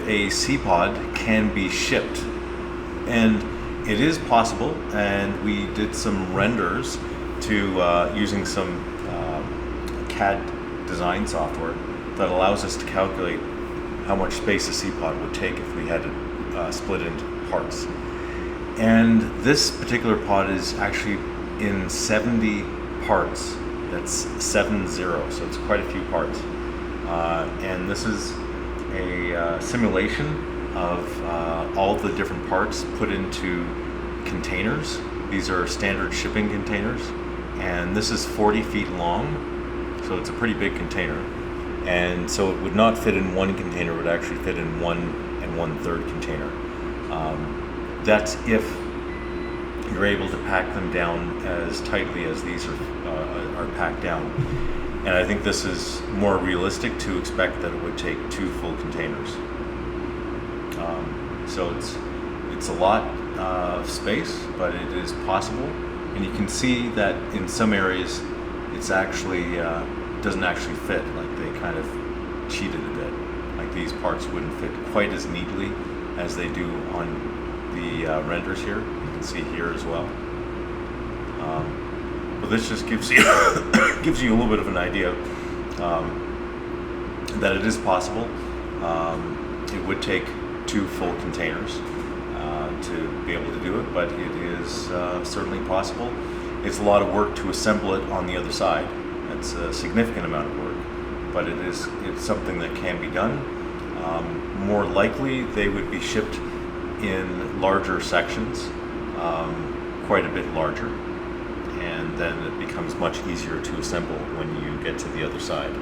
a SeaPod can be shipped. And it is possible, and we did some renders to using some CAD design software that allows us to calculate how much space a SeaPod would take if we had it split into parts. And this particular pod is actually in 70 parts. That's 70, so it's quite a few parts. And this is a simulation of all the different parts put into containers. These are standard shipping containers, and this is 40 feet long, so it's a pretty big container. And so it would not fit in one container, it would actually fit in 1 1/3 container. That's if you're able to pack them down as tightly as these are packed down. And I think this is more realistic to expect that it would take 2 full containers. So it's a lot of space, but it is possible. And you can see that in some areas it's actually doesn't actually fit. Like they kind of cheated a bit. Like these parts wouldn't fit quite as neatly as they do on the renders here. You can see here as well. But this just gives you gives you a little bit of an idea that it is possible. It would take 2 full containers to be able to do it, but it is certainly possible. It's a lot of work to assemble it on the other side. It's a significant amount of work, but it's something that can be done. More likely, they would be shipped in larger sections, quite a bit larger, and then it becomes much easier to assemble when you get to the other side.